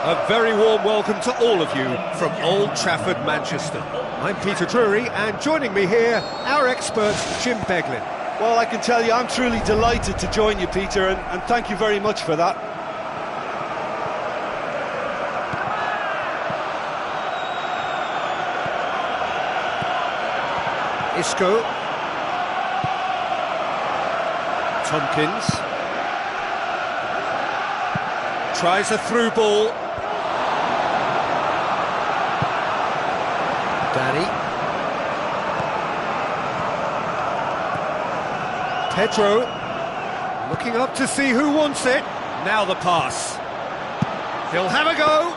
A very warm welcome to all of you from Old Trafford, Manchester. I'm Peter Drury, and joining me here, our expert, Jim Beglin. Well, I can tell you I'm truly delighted to join you, Peter, and thank you very much for that. Isco. Tompkins. Tries a through ball. Danny. Pedro. Looking up to see who wants it. Now the pass. He'll have a go.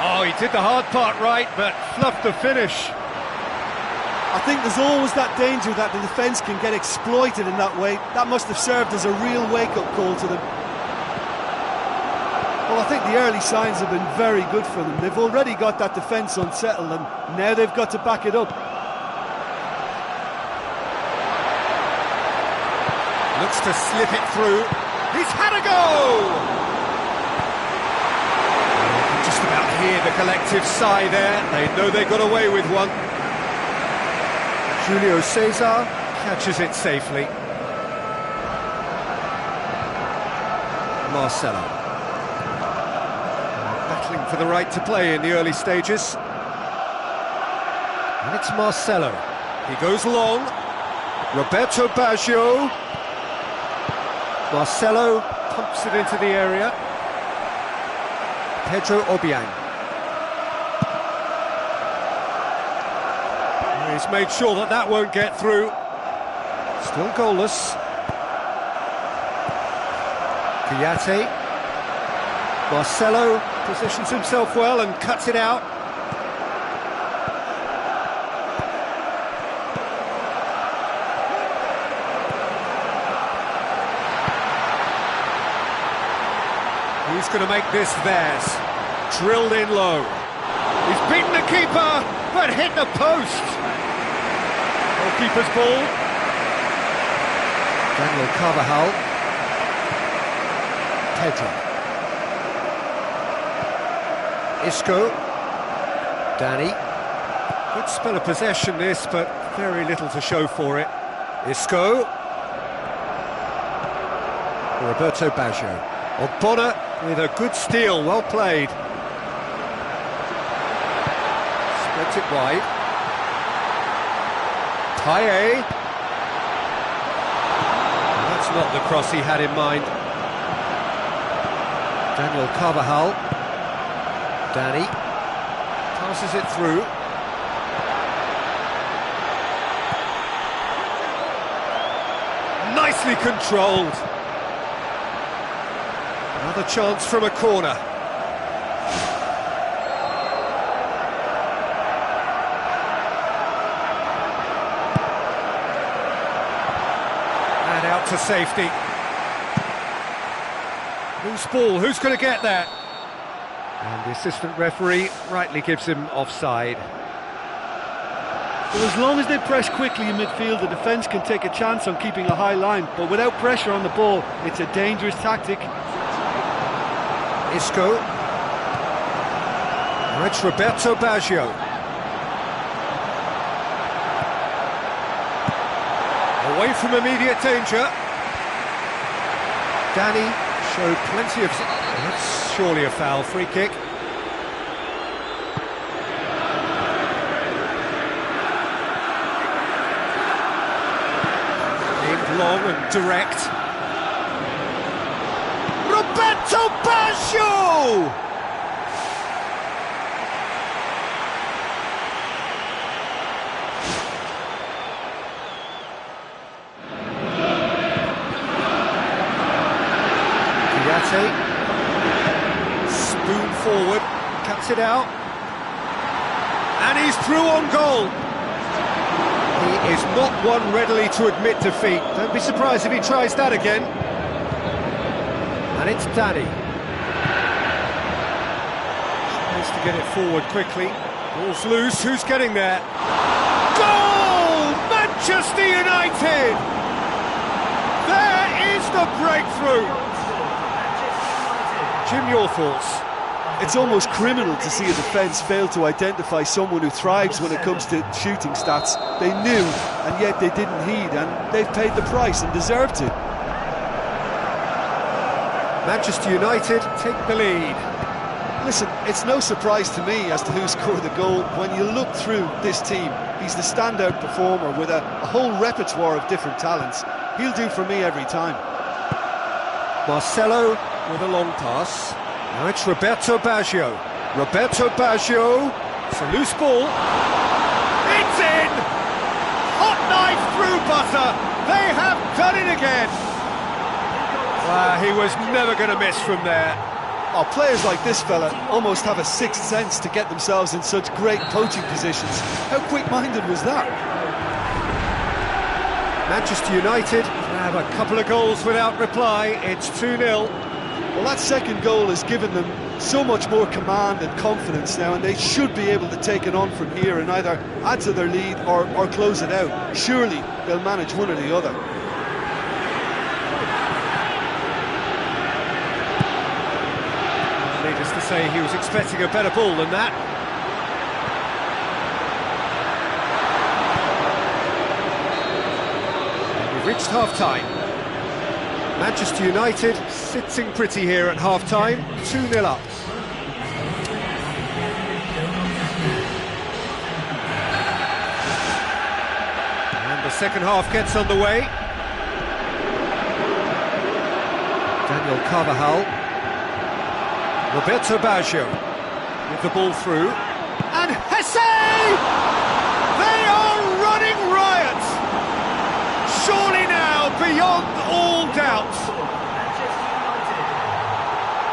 Oh, he did the hard part right, but fluffed the finish. I think there's always that danger that the defence can get exploited in that way. That must have served as a real wake-up call to them. Well, I think the early signs have been very good for them. They've already got that defence unsettled, and now they've got to back it up. Looks to slip it through. He's had a go! You can just about hear the collective sigh there. They know they got away with one. Julio Cesar catches it safely. Marcelo. Battling for the right to play in the early stages. And it's Marcelo. He goes long. Roberto Baggio. Marcelo pumps it into the area. Pedro Obiang. He's made sure that that won't get through. Still goalless. Kouyaté. Marcelo positions himself well and cuts it out. He's going to make this theirs. Drilled in low. He's beaten the keeper, but hit the post. Goalkeeper's ball. Daniel Carvajal. Pedro. Isco. Danny. Good spell of possession this, but very little to show for it. Isco. Roberto Baggio. Ogbonna with a good steal, well played. Spreads it wide. Paye. That's not the cross he had in mind. Daniel Carvajal. Danny. Passes it through. Nicely controlled. Another chance from a corner. And out to safety. Loose ball, who's going to get that? And the assistant referee rightly gives him offside. Well, as long as they press quickly in midfield, the defence can take a chance on keeping a high line, but without pressure on the ball, it's a dangerous tactic. Isco. Now it's Roberto Baggio. Away from immediate danger. Danny showed plenty of... That's surely a foul, free kick. Aimed long and direct. Roberto Baggio! Kouyaté. Spoon forward, cuts it out. And he's through on goal. He is not one readily to admit defeat. Don't be surprised if he tries that again. And it's Danny. Tries to get it forward quickly. Ball's loose, who's getting there? Goal! Manchester United! There is the breakthrough! Jim, your thoughts? It's almost criminal to see a defence fail to identify someone who thrives when it comes to shooting stats. They knew, and yet they didn't heed, and they've paid the price and deserved to. Manchester United take the lead. Listen, it's no surprise to me as to who scored the goal. When you look through this team, he's the standout performer with a whole repertoire of different talents. He'll do for me every time. Marcelo with a long pass. Now it's Roberto Baggio. Roberto Baggio. It's a loose ball. It's in! Hot knife through butter. They have done it again. He was never going to miss from there. Oh, players like this fella almost have a sixth sense to get themselves in such great poaching positions. How quick-minded was that? Manchester United have a couple of goals without reply. It's 2-0. Well, that second goal has given them so much more command and confidence now, and they should be able to take it on from here and either add to their lead or close it out. Surely they'll manage one or the other. Needless to say, he was expecting a better ball than that. And we've reached half-time. Manchester United sitting pretty here at half-time, 2-0 up. And the second half gets underway. Daniel Carvajal. Roberto Baggio with the ball through. And Hesse! They are running riot! Surely now, beyond all doubt.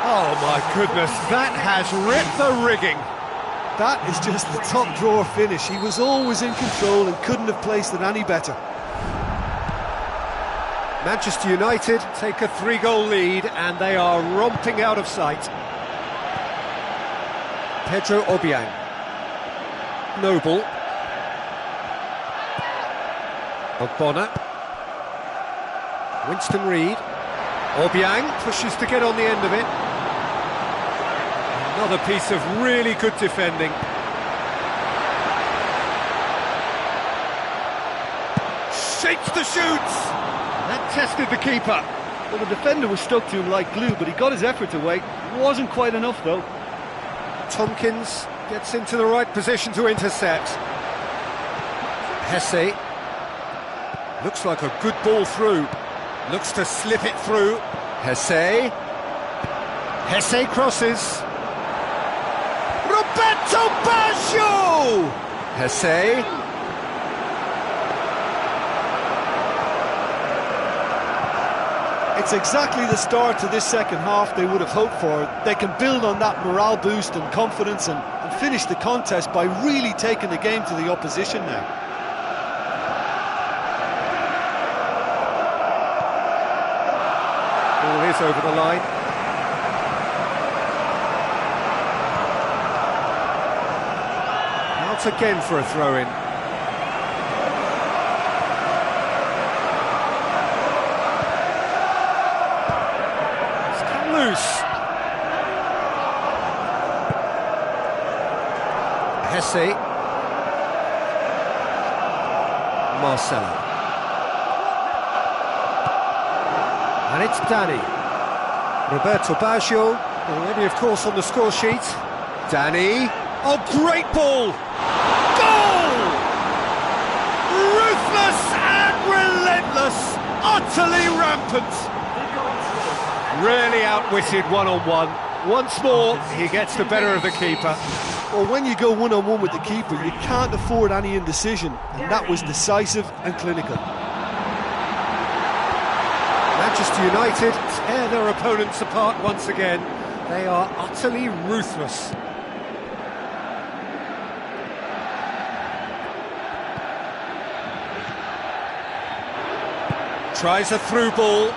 Oh my goodness, that has ripped the rigging. That is just the top drawer finish. He was always in control and couldn't have placed it any better. Manchester United take a 3-goal lead and they are romping out of sight. Pedro Obiang. Noble. Ogbonna. Winston Reid. Obiang pushes to get on the end of it. Another piece of really good defending. Shapes the shoots! That tested the keeper. Well, the defender was stuck to him like glue, but he got his effort away. It wasn't quite enough, though. Tompkins gets into the right position to intercept. Hesse. Looks like a good ball through. Looks to slip it through. Hesse. Hesse crosses. Roberto Baggio! Hesse. It's exactly the start to this second half they would have hoped for. They can build on that morale boost and confidence and finish the contest by really taking the game to the opposition now. Ball is over the line. Out again for a throw-in. Loose. Hesse. Marcelo. And it's Danny. Roberto Baggio, already of course on the score sheet. Danny. Oh, great ball! Goal! Ruthless and relentless, utterly rampant. Really outwitted one-on-one. Once more, he gets the better of the keeper. Well, when you go one-on-one with the keeper, you can't afford any indecision, and that was decisive and clinical. Manchester United tear their opponents apart once again. They are utterly ruthless. Tries a through ball.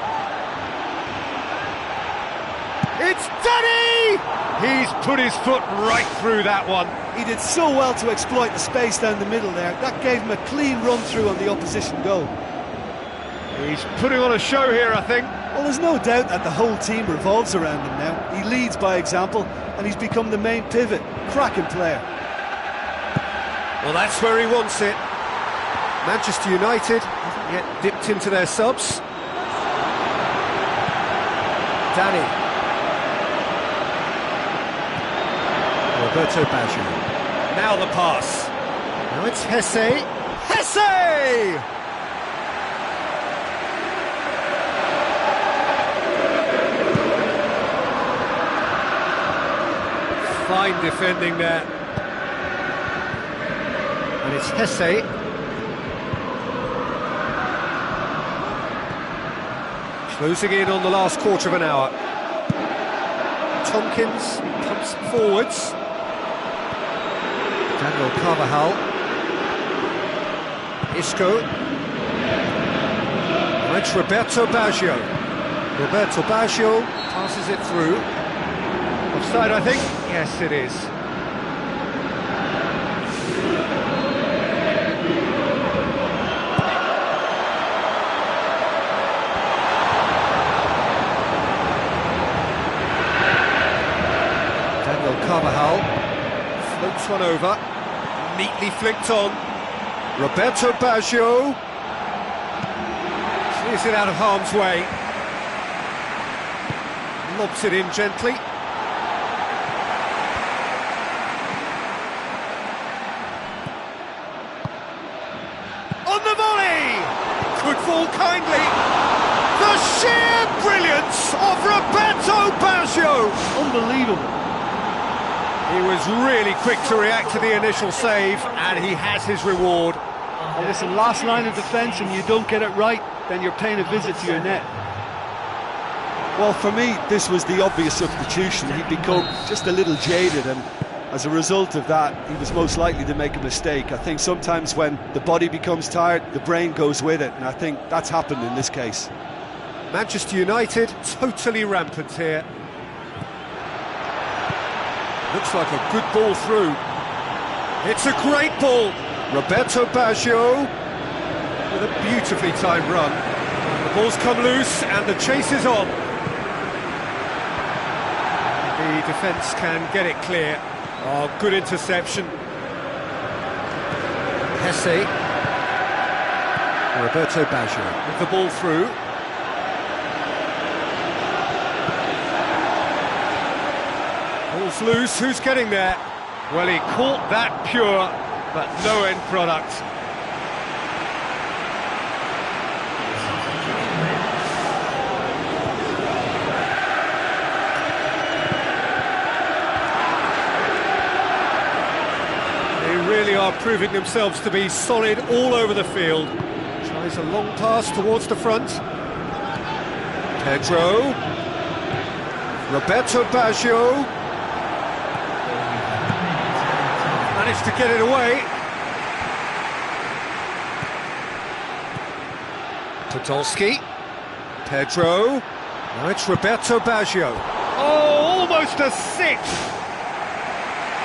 It's Danny! He's put his foot right through that one. He did so well to exploit the space down the middle there. That gave him a clean run through on the opposition goal. He's putting on a show here, I think. Well, there's no doubt that the whole team revolves around him now. He leads by example, and he's become the main pivot. Cracking player. Well, that's where he wants it. Manchester United haven't yet dipped into their subs. Danny. Roberto Baggio. Now the pass. Now it's Hesse. Hesse! Fine defending there. And it's Hesse. Closing in on the last quarter of an hour. Tompkins comes forwards. Daniel Carvajal. Isco. Now it's Roberto Baggio. Roberto Baggio passes it through. Offside, I think. Yes, it is. Daniel Carvajal floats one over, neatly flicked on. Roberto Baggio clears it out of harm's way. Lobs it in gently. On the volley! Could fall kindly. The sheer brilliance of Roberto Baggio! Unbelievable. He was really quick to react to the initial save, and he has his reward. Well, listen, last line of defence, and you don't get it right, then you're paying a visit to your net. Well, for me, this was the obvious substitution. He'd become just a little jaded, and as a result of that, he was most likely to make a mistake. I think sometimes when the body becomes tired, the brain goes with it, and I think that's happened in this case. Manchester United totally rampant here. Looks like a good ball through. It's a great ball. Roberto Baggio with a beautifully timed run. The ball's come loose and the chase is on. The defence can get it clear. Oh, good interception. Hesse. Roberto Baggio with the ball through. Ball's loose, who's getting there? Well, he caught that pure, but no end product. They really are proving themselves to be solid all over the field. Tries a long pass towards the front. Pedro. Roberto Baggio. Managed to get it away. Podolski. Pedro. Now it's Roberto Baggio. Oh, almost a sixth!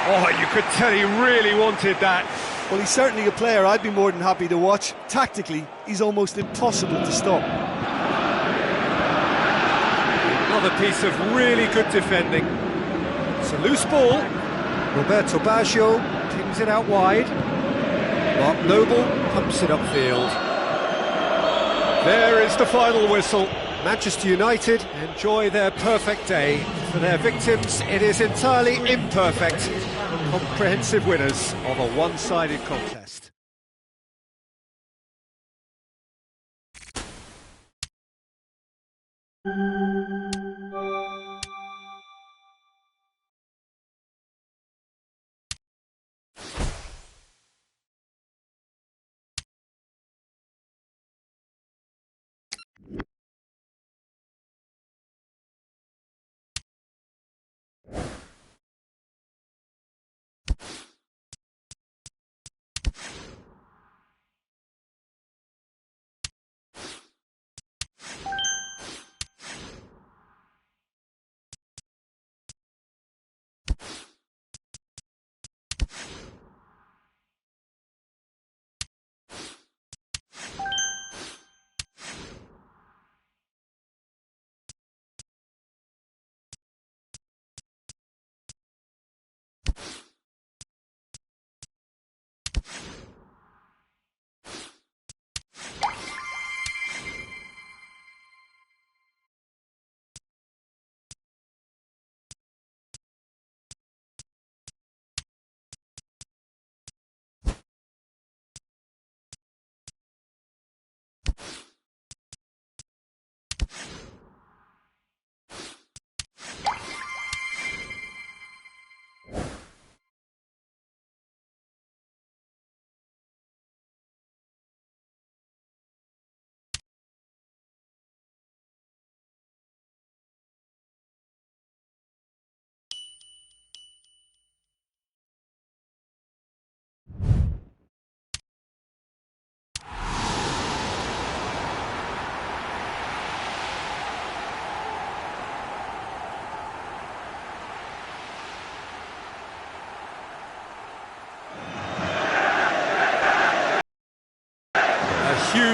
Oh, you could tell he really wanted that. Well, he's certainly a player I'd be more than happy to watch. Tactically, he's almost impossible to stop. Another piece of really good defending. It's a loose ball. Roberto Baggio pings it out wide. Mark Noble pumps it upfield. There is the final whistle. Manchester United enjoy their perfect day. For their victims, it is entirely imperfect. Comprehensive winners of a one-sided contest.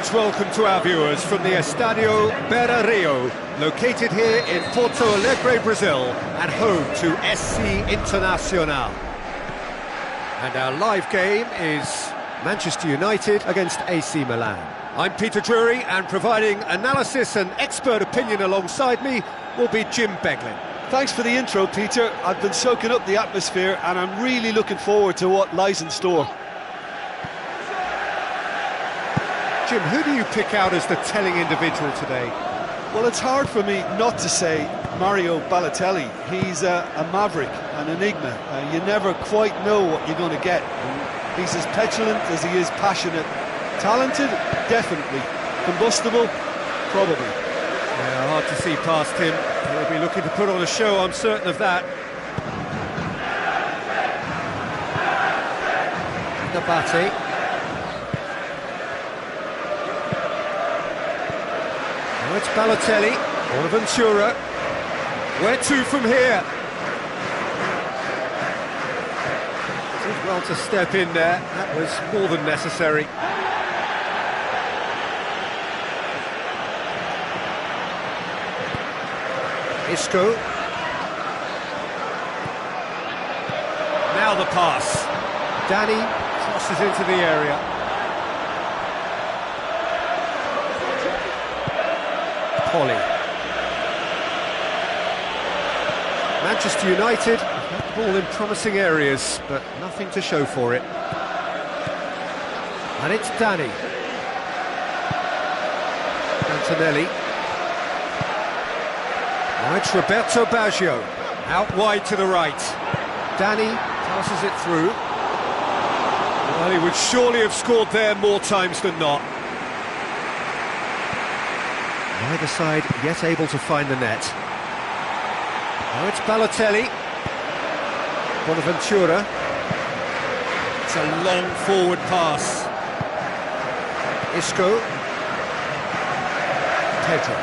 much welcome to our viewers from the Estadio Beira Rio, located here in Porto Alegre, Brazil, and home to SC Internacional. And our live game is Manchester United against AC Milan. I'm Peter Drury, and providing analysis and expert opinion alongside me will be Jim Beglin. Thanks for the intro, Peter. I've been soaking up the atmosphere and I'm really looking forward to what lies in store. Jim, who do you pick out as the telling individual today? Well, it's hard for me not to say Mario Balotelli. He's a maverick, an enigma. You never quite know what you're going to get. He's as petulant as he is passionate. Talented? Definitely. Combustible? Probably. Yeah, hard to see past him. He'll be looking to put on a show, I'm certain of that. Nabate. Now it's Balotelli, Bonaventura. Where to from here? Did well to step in there, that was more than necessary. Isco. Now the pass. Danny crosses into the area. Polly. Manchester United have the ball in promising areas, but nothing to show for it. And it's Danny. Antonelli. Now it's Roberto Baggio. Out wide to the right. Danny passes it through. Well, he would surely have scored there more times than not. Neither side yet able to find the net. Now it's Balotelli. Bonaventura. It's a long forward pass. Isco. Pedro.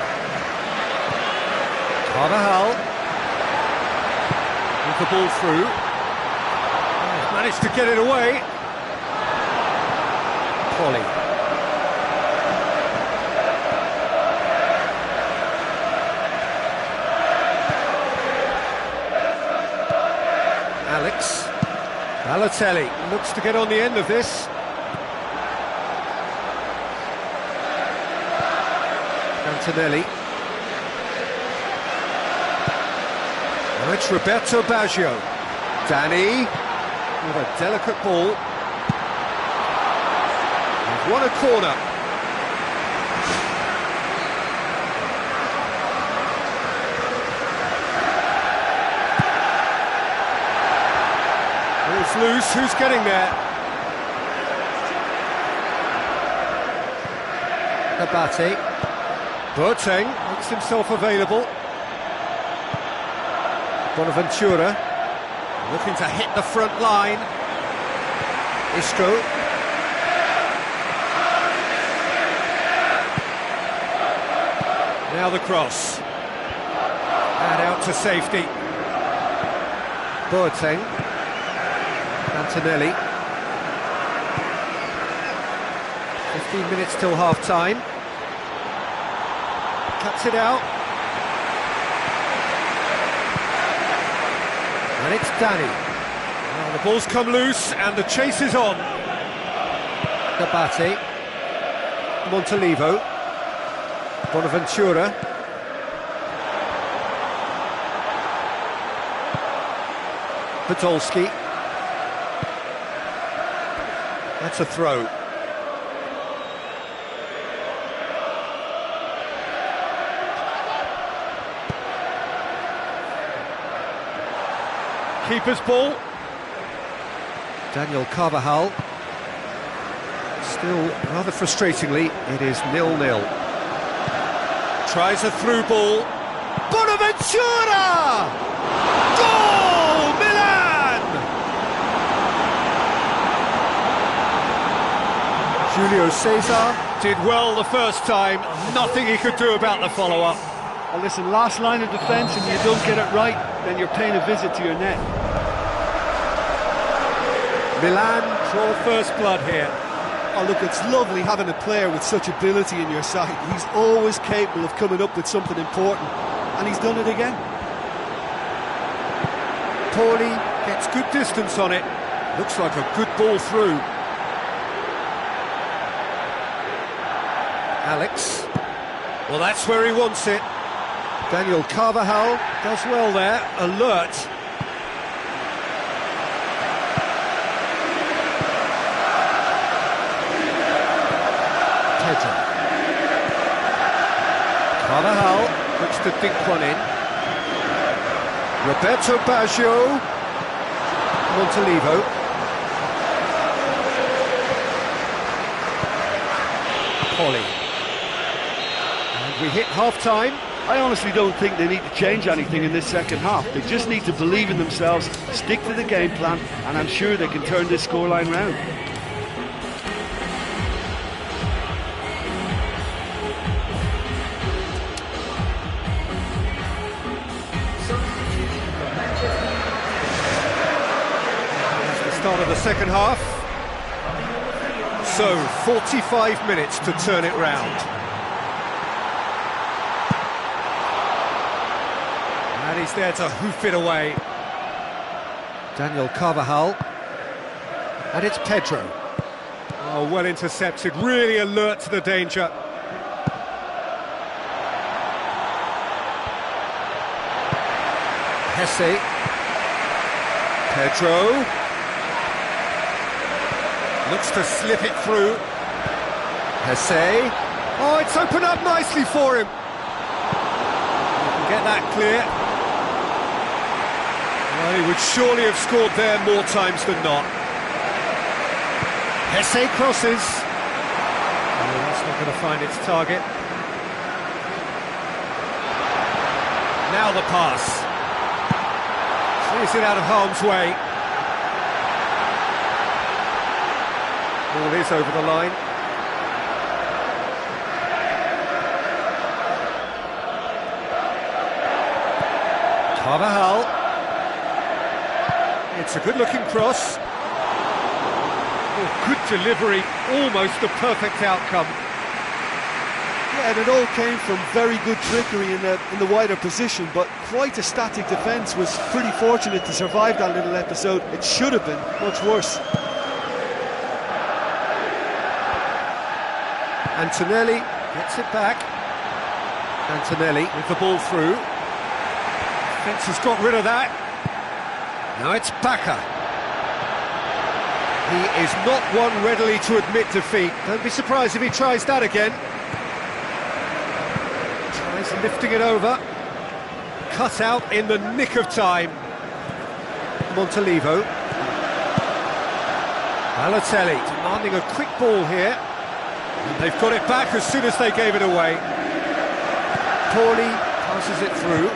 Carvajal. With the ball through. He's managed to get it away. Polly. Alex. Balotelli looks to get on the end of this. Antonelli. Now it's Roberto Baggio. Danny with a delicate ball. He's won a corner. Ball's loose, who's getting there? Nabate. Boateng makes himself available. Bonaventura looking to hit the front line. Isco. Now the cross. And out to safety. Boateng. Antonelli. 15 minutes till half-time. Cuts it out. And it's Danny. Well, the ball's come loose and the chase is on. Nabate. Montolivo. Bonaventura. Podolski. That's a throw. Keeper's ball. Daniel Carvajal. Still, rather frustratingly, it is 0-0. Tries a through ball. Bonaventura! Goal! Milan! Julio Cesar did well the first time. Nothing he could do about the follow-up. Well, listen, last line of defence and you don't get it right, then you're paying a visit to your net. Milan draw first blood here. Oh, look, it's lovely having a player with such ability in your side. He's always capable of coming up with something important, and he's done it again. Pauli gets good distance on it. Looks like a good ball through. Alex. Well, that's where he wants it. Daniel Carvajal does well there, alert. Pedro. Carvajal looks to dink one in. Roberto Baggio. Montolivo. Pauli. And we hit half-time. I honestly don't think they need to change anything in this second half. They just need to believe in themselves, stick to the game plan, and I'm sure they can turn this scoreline round. Start of the second half. So, 45 minutes to turn it round. And he's there to hoof it away. Daniel Carvajal. And it's Pedro. Oh, well intercepted, really alert to the danger. Hesse. Pedro. Looks to slip it through. Hesse. Oh, it's opened up nicely for him. He can get that clear. Well, he would surely have scored there more times than not. Hesse crosses. Oh, that's not going to find its target. Now the pass. Clears it out of harm's way. Ball is over the line. Carvajal. It's a good-looking cross. Oh, good delivery, almost the perfect outcome. Yeah, and it all came from very good trickery in the wider position, but quite a static defence. Was pretty fortunate to survive that little episode. It should have been much worse. Antonelli gets it back. Antonelli with the ball through. Defence has got rid of that. Now it's Baca. He is not one readily to admit defeat. Don't be surprised if he tries that again. Tries lifting it over. Cut out in the nick of time. Montolivo. Balotelli demanding a quick ball here. And they've got it back as soon as they gave it away. Pauli passes it through.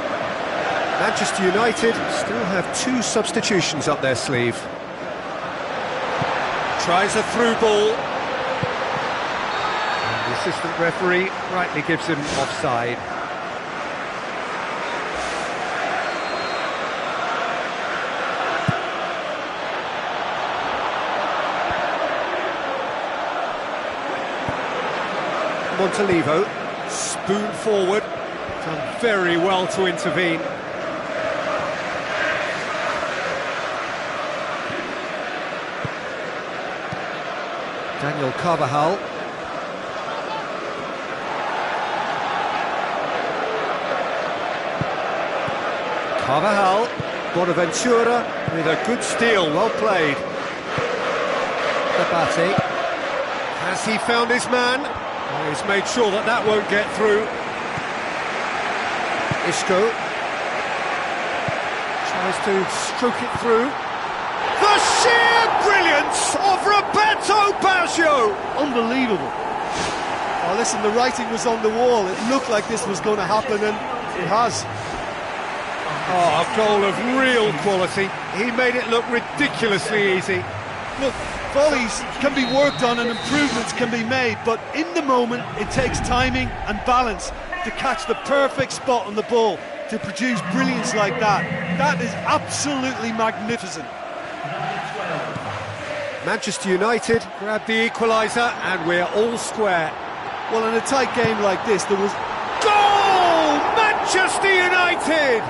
Manchester United still have 2 substitutions up their sleeve. Tries a through ball. And the assistant referee rightly gives him offside. Montolivo, spoon forward, done very well to intervene. Daniel Carvajal. Carvajal, Bonaventura with a good steal, well played. Abate. Has he found his man? Well, he's made sure that that won't get through. Isco tries to stroke it through. The sheer brilliance of Roberto Baggio! Unbelievable. Oh, listen, the writing was on the wall. It looked like this was going to happen, and it has. Oh, a goal of real quality. He made it look ridiculously easy. Look, volleys can be worked on and improvements can be made, but in the moment it takes timing and balance to catch the perfect spot on the ball to produce brilliance like that. That is absolutely magnificent. Manchester United grab the equaliser and we're all square. Well, in a tight game like this, there was... Goal! Manchester United!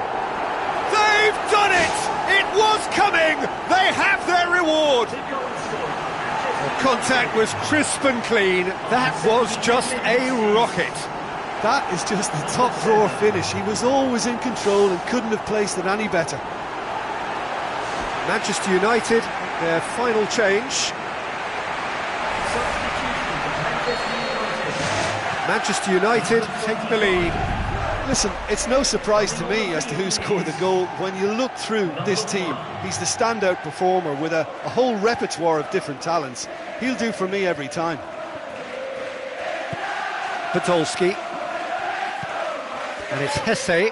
They've done it! It was coming! They have their reward! The contact was crisp and clean. That was just a rocket. That is just the top drawer finish. He was always in control and couldn't have placed it any better. Manchester United, their final change. Manchester United take the lead. Listen, it's no surprise to me as to who scored the goal. When you look through this team, he's the standout performer with a whole repertoire of different talents. He'll do for me every time. Podolski. And it's Hesse.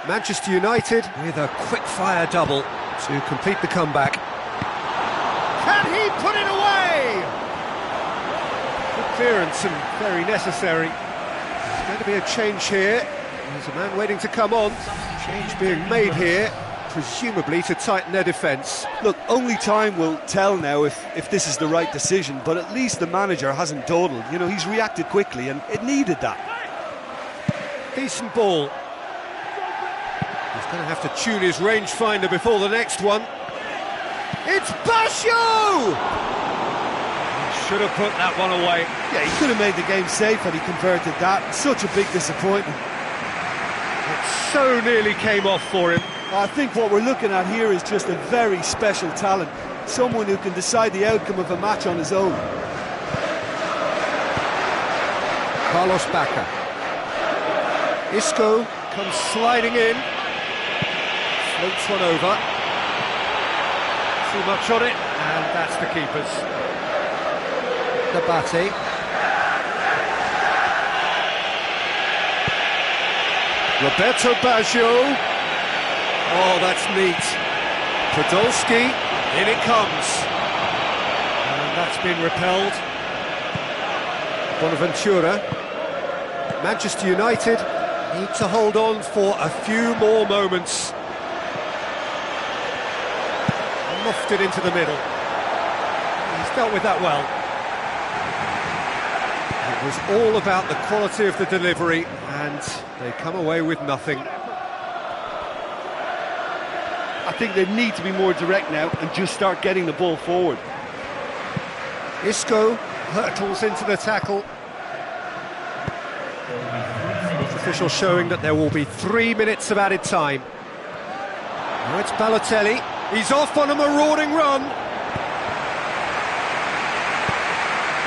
Manchester United with a quick-fire double to complete the comeback. Can he put it away? Good clearance and very necessary. There's going to be a change here. There's a man waiting to come on. Change being made here, presumably to tighten their defence. Look, only time will tell now if this is the right decision, but at least the manager hasn't dawdled. You know, he's reacted quickly and it needed that. Decent ball. He's going to have to tune his rangefinder before the next one. It's Basho! He should have put that one away. Yeah, he could have made the game safe and he converted that. Such a big disappointment. It so nearly came off for him. I think what we're looking at here is just a very special talent. Someone who can decide the outcome of a match on his own. Carlos Bacca. Isco comes sliding in. Floats one over. Too much on it, and that's the keeper's. Nabate. Roberto Baggio. Oh, that's neat. Podolski, in it comes. And that's been repelled. Bonaventura. Manchester United need to hold on for a few more moments. Lofted into the middle. He's dealt with that well. It was all about the quality of the delivery, and they come away with nothing. I think they need to be more direct now and just start getting the ball forward. Isco hurtles into the tackle. Official showing that there will be 3 minutes of added time. Now it's Balotelli. He's off on a marauding run.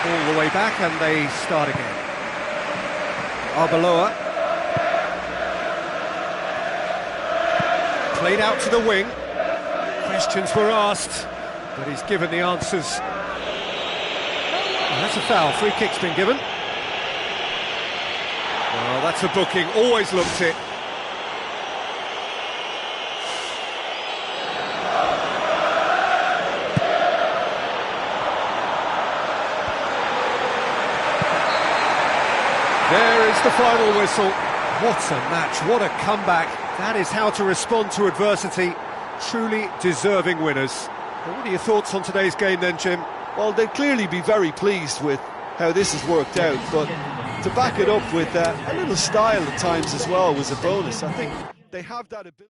All the way back and they start again. Arbeloa. Played out to the wing. Questions were asked, but he's given the answers. And that's a foul. Free kick's been given. Well, that's a booking. Always looked it. There is the final whistle. What a match, what a comeback. That is how to respond to adversity. Truly deserving winners. Well, what are your thoughts on today's game then, Jim? Well, they'd clearly be very pleased with how this has worked out, but to back it up with a little style at times as well was a bonus. I think they have that ability.